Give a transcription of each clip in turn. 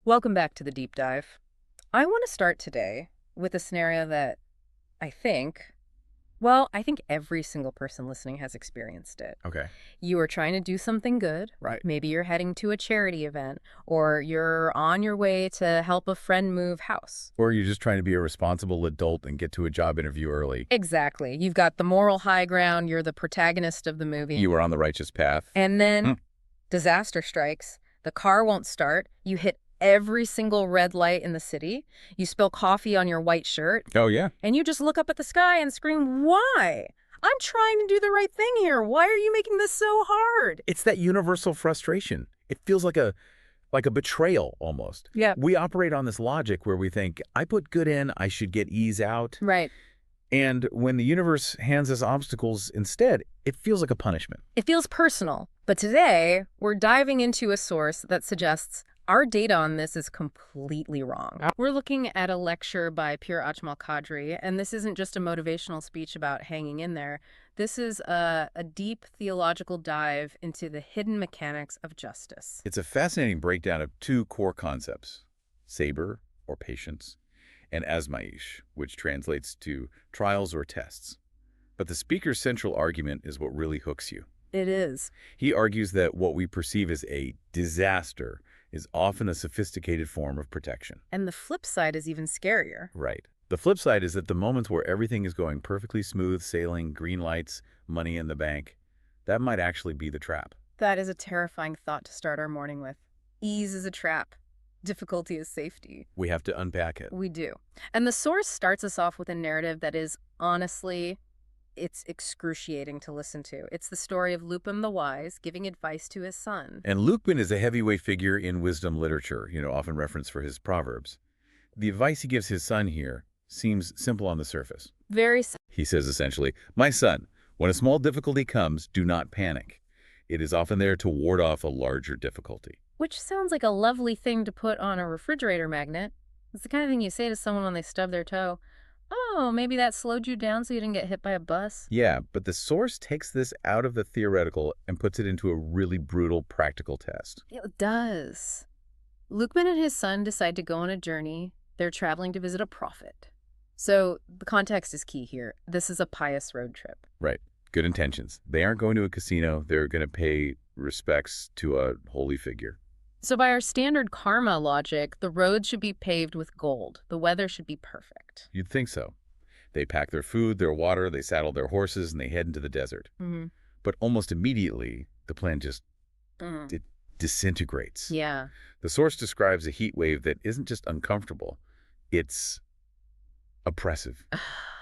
Welcome back to the deep dive. I want to start today with a scenario that I think, I think every single person listening has experienced it. Okay. You are trying to do something good. Right. Maybe you're heading to a charity event, or you're on your way to help a friend move house. Or you're just trying to be a responsible adult and get to a job interview early. Exactly. You've got the moral high ground. You're the protagonist of the movie. You were on the righteous path. And then disaster strikes. The car won't start. You hit every single red light in the city. You spill coffee on your white shirt. Oh, yeah. And you just look up at the sky and scream, why? I'm trying to do the right thing here. Why are you making this so hard? It's that universal frustration. It feels like a betrayal almost. Yeah. We operate on this logic where we think, I put good in, I should get ease out. Right. And when the universe hands us obstacles instead, it feels like a punishment. It feels personal. But today, we're diving into a source that suggests our data on this is completely wrong. We're looking at a lecture by Pir Ajmal Qadri, and this isn't just a motivational speech about hanging in there. This is a deep theological dive into the hidden mechanics of justice. It's a fascinating breakdown of two core concepts, saber, or patience, and azmaish, which translates to trials or tests. But the speaker's central argument is what really hooks you. It is. He argues that what we perceive as a disaster is often a sophisticated form of protection. And the flip side is even scarier. Right. The flip side is that the moments where everything is going perfectly smooth sailing, green lights, money in the bank, that might actually be the trap. That is a terrifying thought to start our morning with. Ease is a trap. Difficulty is safety. We have to unpack it. We do. And the source starts us off with a narrative that is, honestly, it's excruciating to listen to. It's the story of Luqman the Wise giving advice to his son. And Luqman is a heavyweight figure in wisdom literature, often referenced for his proverbs. The advice he gives his son here seems simple on the surface. Very simple. He says essentially, my son, when a small difficulty comes, do not panic. It is often there to ward off a larger difficulty. Which sounds like a lovely thing to put on a refrigerator magnet. It's the kind of thing you say to someone when they stub their toe. Oh, maybe that slowed you down so you didn't get hit by a bus? Yeah, but the source takes this out of the theoretical and puts it into a really brutal practical test. It does. Luqman and his son decide to go on a journey. They're traveling to visit a prophet. So the context is key here. This is a pious road trip. Right. Good intentions. They aren't going to a casino. They're going to pay respects to a holy figure. So by our standard karma logic, the roads should be paved with gold. The weather should be perfect. You'd think so. They pack their food, their water, they saddle their horses, and they head into the desert. But almost immediately, the plan just disintegrates. Yeah. The source describes a heat wave that isn't just uncomfortable. It's oppressive,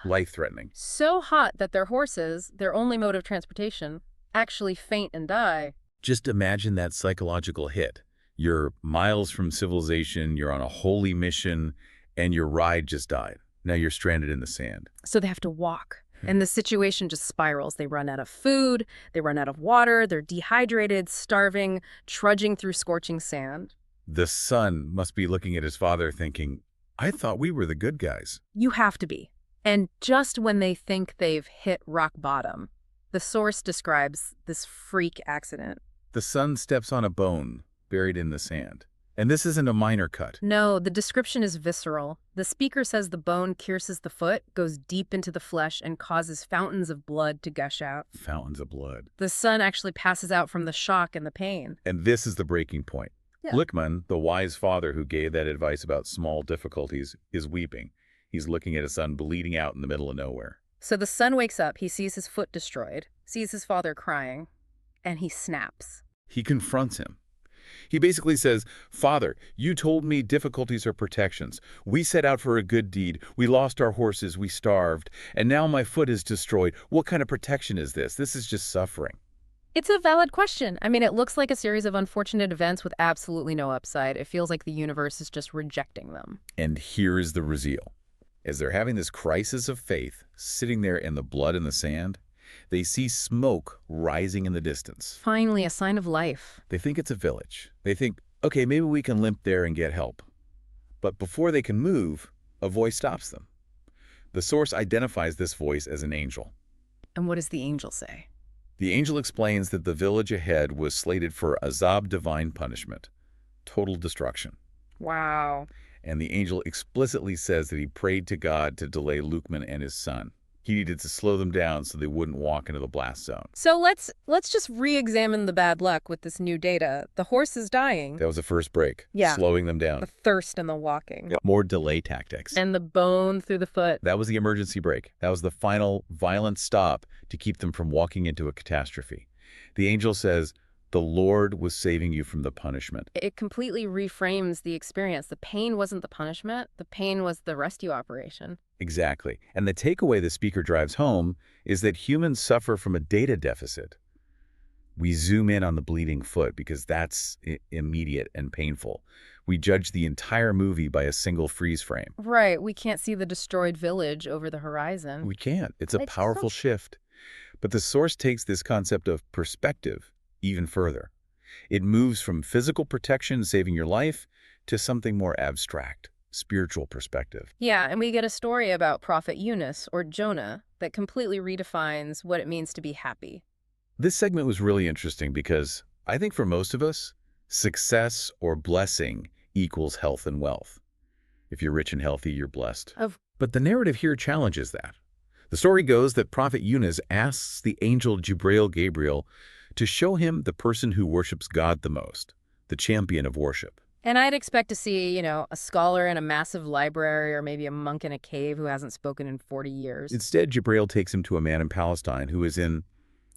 life-threatening. So hot that their horses, their only mode of transportation, actually faint and die. Just imagine that psychological hit. You're miles from civilization, you're on a holy mission, and your ride just died. Now you're stranded in the sand. So they have to walk. And the situation just spirals. They run out of food, they run out of water, they're dehydrated, starving, trudging through scorching sand. The son must be looking at his father thinking, I thought we were the good guys. You have to be. And just when they think they've hit rock bottom, the source describes this freak accident. The son steps on a bone buried in the sand. And this isn't a minor cut. No, the description is visceral. The speaker says the bone pierces the foot, goes deep into the flesh, and causes fountains of blood to gush out. Fountains of blood. The son actually passes out from the shock and the pain. And this is the breaking point. Yeah. Luqman, the wise father who gave that advice about small difficulties, is weeping. He's looking at his son bleeding out in the middle of nowhere. So the son wakes up, he sees his foot destroyed, sees his father crying, and he snaps. He confronts him. He basically says, Father, you told me difficulties are protections. We set out for a good deed. We lost our horses. We starved. And now my foot is destroyed. What kind of protection is this? This is just suffering. It's a valid question. I mean, it looks like a series of unfortunate events with absolutely no upside. It feels like the universe is just rejecting them. And here is the reveal. As they're having this crisis of faith, sitting there in the blood and the sand, they see smoke rising in the distance. Finally, a sign of life. They think it's a village. They think, okay, maybe we can limp there and get help. But before they can move, a voice stops them. The source identifies this voice as an angel. And what does the angel say? The angel explains that the village ahead was slated for azab, divine punishment, total destruction. Wow. And the angel explicitly says that he prayed to God to delay Luqman and his son. He needed to slow them down so they wouldn't walk into the blast zone. So let's just re-examine the bad luck with this new data. The horse is dying. That was the first break, Yeah. slowing them The down. thirst and the walking. Yep. More delay tactics. And the bone through the foot. That was the emergency brake. That was the final violent stop to keep them from walking into a catastrophe. The angel says, the Lord was saving you from the punishment. It completely reframes the experience. The pain wasn't the punishment. The pain was the rescue operation. Exactly. And the takeaway the speaker drives home is that humans suffer from a data deficit. We zoom in on the bleeding foot because that's immediate and painful. We judge the entire movie by a single freeze frame. Right. We can't see the destroyed village over the horizon. We can't. It's a It's powerful so- shift. But the source takes this concept of perspective even further. It moves from physical protection saving your life to something more abstract, spiritual perspective. Yeah, and we get a story about Prophet Yunus, or Jonah, that completely redefines what it means to be happy. This segment was really interesting because I think for most of us, success or blessing equals health and wealth. If you're rich and healthy, you're blessed. But the narrative here challenges that. The story goes that Prophet Yunus asks the angel Gabriel to show him the person who worships God the most, the champion of worship. And I'd expect to see, a scholar in a massive library or maybe a monk in a cave who hasn't spoken in 40 years. Instead, Gabriel takes him to a man in Palestine who is in,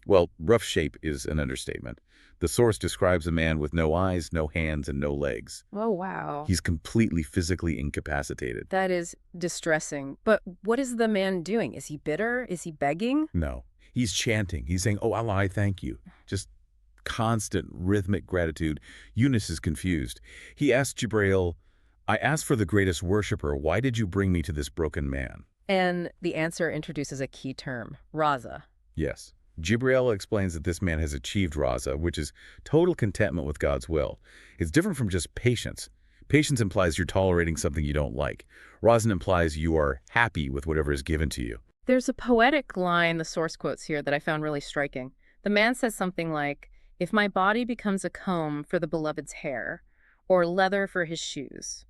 well, rough shape is an understatement. The source describes a man with no eyes, no hands, and no legs. Oh, wow. He's completely physically incapacitated. That is distressing. But what is the man doing? Is he bitter? Is he begging? No. He's chanting. He's saying, oh, Allah, I thank you. Just constant rhythmic gratitude. Yunus is confused. He asks Jibreel, I asked for the greatest worshiper. Why did you bring me to this broken man? And the answer introduces a key term, raza. Yes. Jibreel explains that this man has achieved raza, which is total contentment with God's will. It's different from just patience. Patience implies you're tolerating something you don't like. Raza implies you are happy with whatever is given to you. There's a poetic line the source quotes here that I found really striking. The man says something like, if my body becomes a comb for the beloved's hair, or leather for his shoes.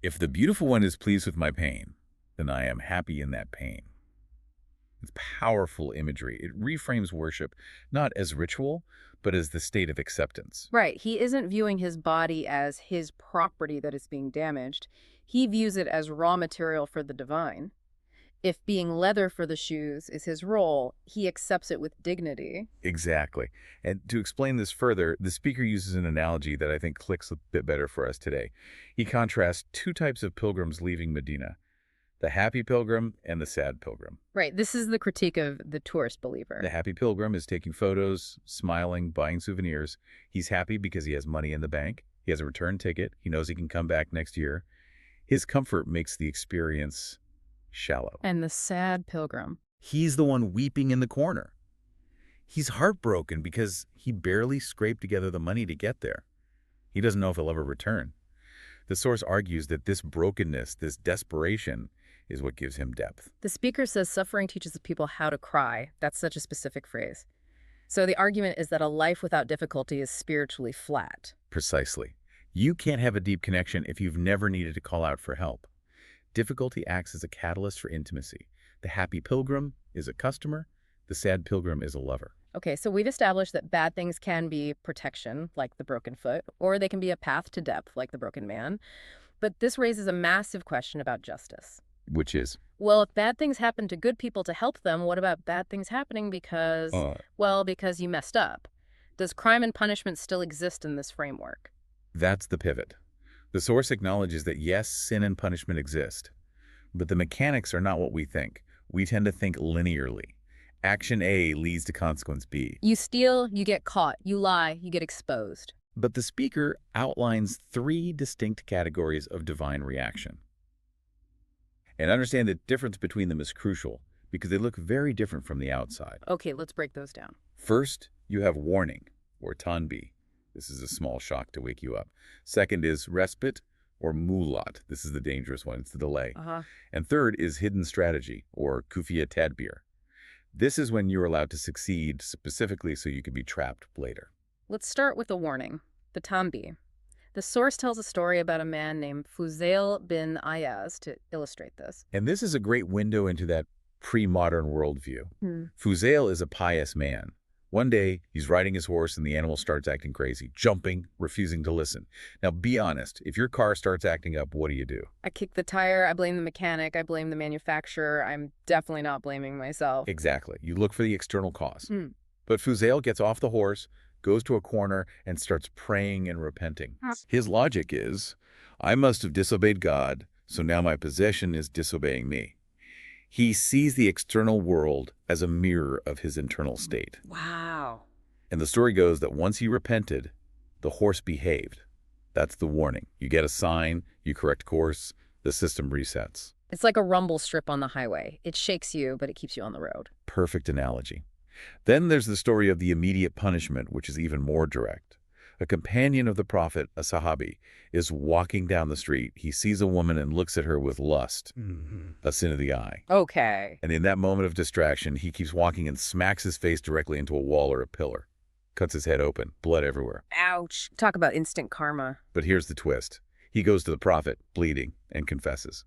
If the beautiful one is pleased with my pain, then I am happy in that pain. It's powerful imagery. It reframes worship not as ritual, but as the state of acceptance. Right. He isn't viewing his body as his property that is being damaged. He views it as raw material for the divine. If being leather for the shoes is his role, he accepts it with dignity. Exactly. And to explain this further, the speaker uses an analogy that I think clicks a bit better for us today. He contrasts two types of pilgrims leaving Medina, the happy pilgrim and the sad pilgrim. Right. This is the critique of the tourist believer. The happy pilgrim is taking photos, smiling, buying souvenirs. He's happy because he has money in the bank. He has a return ticket. He knows he can come back next year. His comfort makes the experience shallow. And the sad pilgrim. He's the one weeping in the corner. He's heartbroken because he barely scraped together the money to get there. He doesn't know if he'll ever return. The source argues that this brokenness, this desperation, is what gives him depth. The speaker says suffering teaches people how to cry. That's such a specific phrase. So the argument is that a life without difficulty is spiritually flat. Precisely. You can't have a deep connection if you've never needed to call out for help. Difficulty acts as a catalyst for intimacy. The happy pilgrim is a customer. The sad pilgrim is a lover. Okay, so we've established that bad things can be protection, like the broken foot, or they can be a path to depth, like the broken man. But this raises a massive question about justice. Which is? Well, if bad things happen to good people to help them, what about bad things happening because you messed up? Does crime and punishment still exist in this framework? That's the pivot. The source acknowledges that yes, sin and punishment exist, but the mechanics are not what we think. We tend to think linearly. Action A leads to consequence B. You steal, you get caught. You lie, you get exposed. But the speaker outlines three distinct categories of divine reaction. And understand the difference between them is crucial because they look very different from the outside. Okay, let's break those down. First, you have warning, or tanbi. This is a small shock to wake you up. Second is respite, or mulat. This is the dangerous one. It's the delay. And third is hidden strategy, or kufiya tadbir. This is when you're allowed to succeed specifically so you can be trapped later. Let's start with the warning, the tambi. The source tells a story about a man named Fuzail bin Ayaz to illustrate this. And this is a great window into that pre-modern worldview. Hmm. Fuzail is a pious man. One day, he's riding his horse and the animal starts acting crazy, jumping, refusing to listen. Now, be honest, if your car starts acting up, what do? I kick the tire, I blame the mechanic, I blame the manufacturer. I'm definitely not blaming myself. Exactly. You look for the external cause. Hmm. But Fuzail gets off the horse, goes to a corner, and starts praying and repenting. His logic is, I must have disobeyed God, so now my possession is disobeying me. He sees the external world as a mirror of his internal state. Wow. And the story goes that once he repented, the horse behaved. That's the warning. You get a sign, you correct course, the system resets. It's like a rumble strip on the highway. It shakes you, but it keeps you on the road. Perfect analogy. Then there's the story of the immediate punishment, which is even more direct. A companion of the Prophet, a Sahabi, is walking down the street. He sees a woman and looks at her with lust, a sin of the eye. Okay. And in that moment of distraction, he keeps walking and smacks his face directly into a wall or a pillar. Cuts his head open, blood everywhere. Ouch. Talk about instant karma. But here's the twist. He goes to the Prophet, bleeding, and confesses.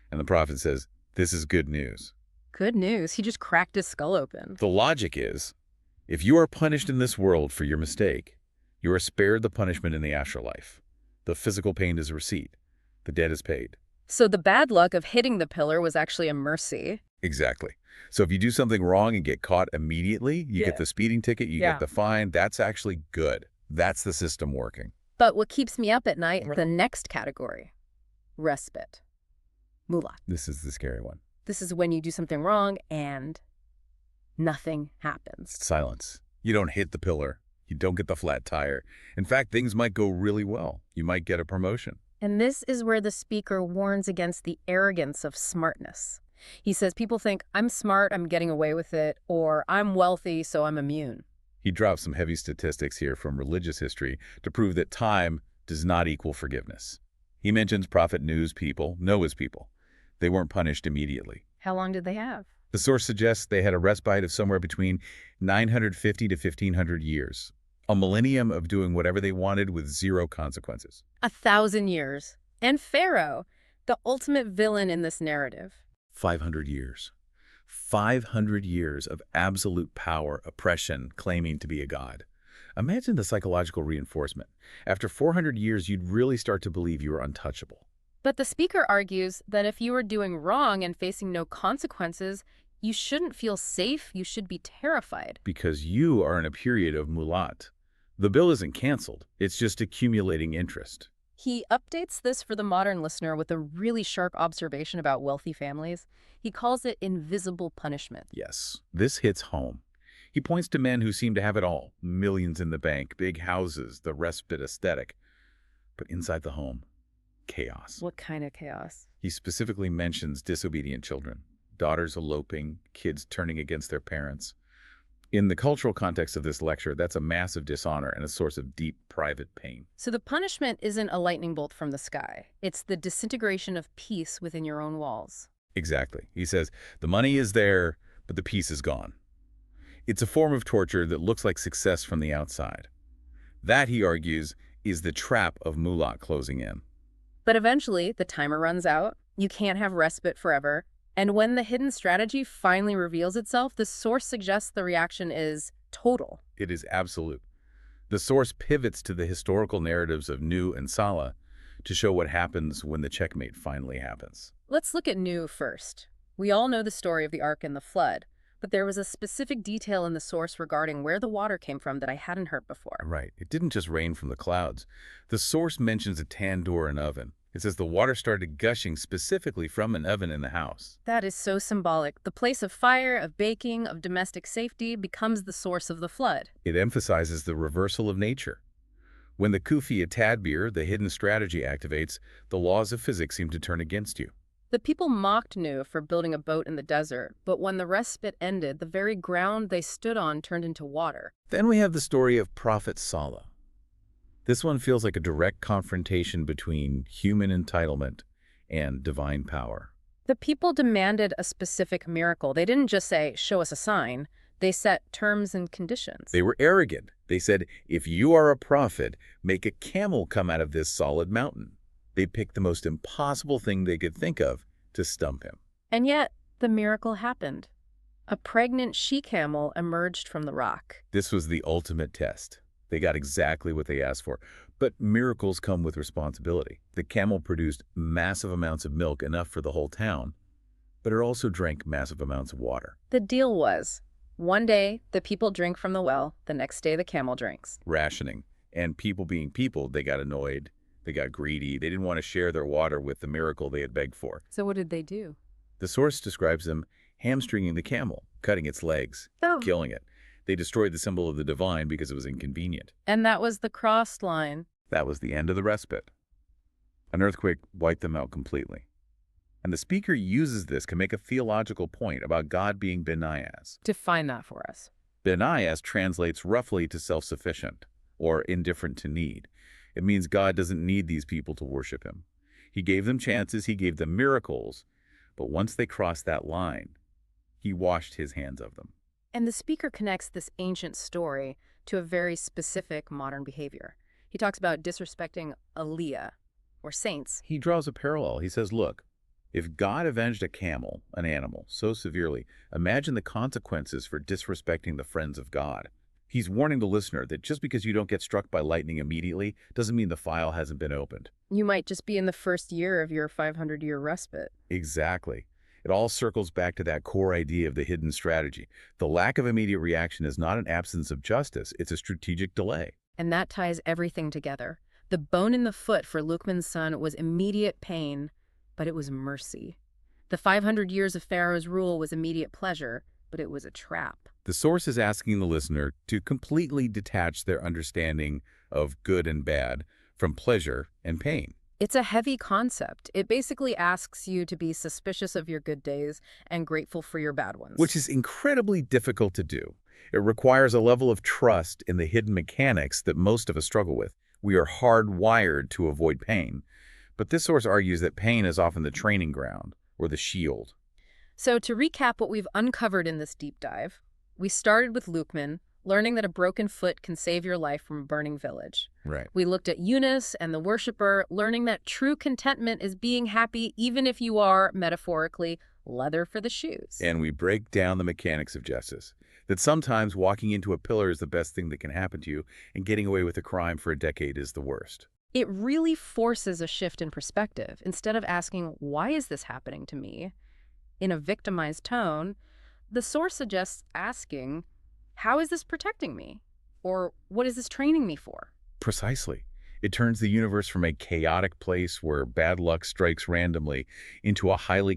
And the Prophet says, this is good news. Good news. He just cracked his skull open. The logic is, if you are punished in this world for your mistake, you are spared the punishment in the afterlife. The physical pain is a receipt. The debt is paid. So the bad luck of hitting the pillar was actually a mercy. Exactly. So if you do something wrong and get caught immediately, you get the speeding ticket, you get the fine, that's actually good. That's the system working. But what keeps me up at night, the next category, respite. Mulat. This is the scary one. This is when you do something wrong and nothing happens. Silence. You don't hit the pillar. You don't get the flat tire. In fact, things might go really well. You might get a promotion. And this is where the speaker warns against the arrogance of smartness. He says people think, I'm smart, I'm getting away with it, or I'm wealthy, so I'm immune. He drops some heavy statistics here from religious history to prove that time does not equal forgiveness. He mentions Prophet Noah's people. They weren't punished immediately. How long did they have? The source suggests they had a respite of somewhere between 950 to 1500 years. A millennium of doing whatever they wanted with zero consequences. 1,000 years. And Pharaoh, the ultimate villain in this narrative. 500 years. 500 years of absolute power, oppression, claiming to be a god. Imagine the psychological reinforcement. After 400 years, you'd really start to believe you were untouchable. But the speaker argues that if you are doing wrong and facing no consequences, you shouldn't feel safe, you should be terrified. Because you are in a period of mulat. The bill isn't canceled, it's just accumulating interest. He updates this for the modern listener with a really sharp observation about wealthy families. He calls it invisible punishment. Yes, this hits home. He points to men who seem to have it all, millions in the bank, big houses, the respite aesthetic. But inside the home, chaos. What kind of chaos? He specifically mentions disobedient children, daughters eloping, kids turning against their parents. In the cultural context of this lecture, that's a massive dishonor and a source of deep private pain. So the punishment isn't a lightning bolt from the sky. It's the disintegration of peace within your own walls. Exactly. He says, the money is there, but the peace is gone. It's a form of torture that looks like success from the outside. That, he argues, is the trap of mulat closing in. But eventually, the timer runs out. You can't have respite forever. And when the hidden strategy finally reveals itself, the source suggests the reaction is total. It is absolute. The source pivots to the historical narratives of Nuh and Salah to show what happens when the checkmate finally happens. Let's look at Nuh first. We all know the story of the ark and the flood, but there was a specific detail in the source regarding where the water came from that I hadn't heard before. Right. It didn't just rain from the clouds. The source mentions a tandoor, an oven. It says the water started gushing specifically from an oven in the house. That is so symbolic. The place of fire, of baking, of domestic safety becomes the source of the flood. It emphasizes the reversal of nature. When the kufi tadbir, the hidden strategy, activates, the laws of physics seem to turn against you. The people mocked Nuh for building a boat in the desert, but when the respite ended, the very ground they stood on turned into water. Then we have the story of Prophet Salah. This one feels like a direct confrontation between human entitlement and divine power. The people demanded a specific miracle. They didn't just say, show us a sign. They set terms and conditions. They were arrogant. They said, if you are a prophet, make a camel come out of this solid mountain. They picked the most impossible thing they could think of to stump him. And yet, the miracle happened. A pregnant she-camel emerged from the rock. This was the ultimate test. They got exactly what they asked for. But miracles come with responsibility. The camel produced massive amounts of milk, enough for the whole town, but it also drank massive amounts of water. The deal was, one day the people drink from the well, the next day the camel drinks. Rationing. And people being people, they got annoyed, they got greedy, they didn't want to share their water with the miracle they had begged for. So what did they do? The source describes them hamstringing the camel, cutting its legs, killing it. They destroyed the symbol of the divine because it was inconvenient. And that was the crossed line. That was the end of the respite. An earthquake wiped them out completely. And the speaker uses this to make a theological point about God being Benayas. Define that for us. Benayas translates roughly to self-sufficient, or indifferent to need. It means God doesn't need these people to worship him. He gave them chances, he gave them miracles, but once they crossed that line, he washed his hands of them. And the speaker connects this ancient story to a very specific modern behavior. He talks about disrespecting Aliyah, or saints. He draws a parallel. He says, look, if God avenged a camel, an animal, so severely, imagine the consequences for disrespecting the friends of God. He's warning the listener that just because you don't get struck by lightning immediately doesn't mean the file hasn't been opened. You might just be in the first year of your 500-year respite. Exactly. It all circles back to that core idea of the hidden strategy. The lack of immediate reaction is not an absence of justice, it's a strategic delay. And that ties everything together. The bone in the foot for Luqman's son was immediate pain, but it was mercy. The 500 years of Pharaoh's rule was immediate pleasure, but it was a trap. The source is asking the listener to completely detach their understanding of good and bad from pleasure and pain. It's a heavy concept. It basically asks you to be suspicious of your good days and grateful for your bad ones. Which is incredibly difficult to do. It requires a level of trust in the hidden mechanics that most of us struggle with. We are hardwired to avoid pain. But this source argues that pain is often the training ground, or the shield. So to recap what we've uncovered in this deep dive, we started with Luqman, learning that a broken foot can save your life from a burning village. Right. We looked at Yunus and the worshiper, learning that true contentment is being happy even if you are, metaphorically, leather for the shoes. And we break down the mechanics of justice. That sometimes walking into a pillar is the best thing that can happen to you, and getting away with a crime for a decade is the worst. It really forces a shift in perspective. Instead of asking, why is this happening to me? In a victimized tone, the source suggests asking, how is this protecting me? Or what is this training me for? Precisely. It turns the universe from a chaotic place where bad luck strikes randomly into a highly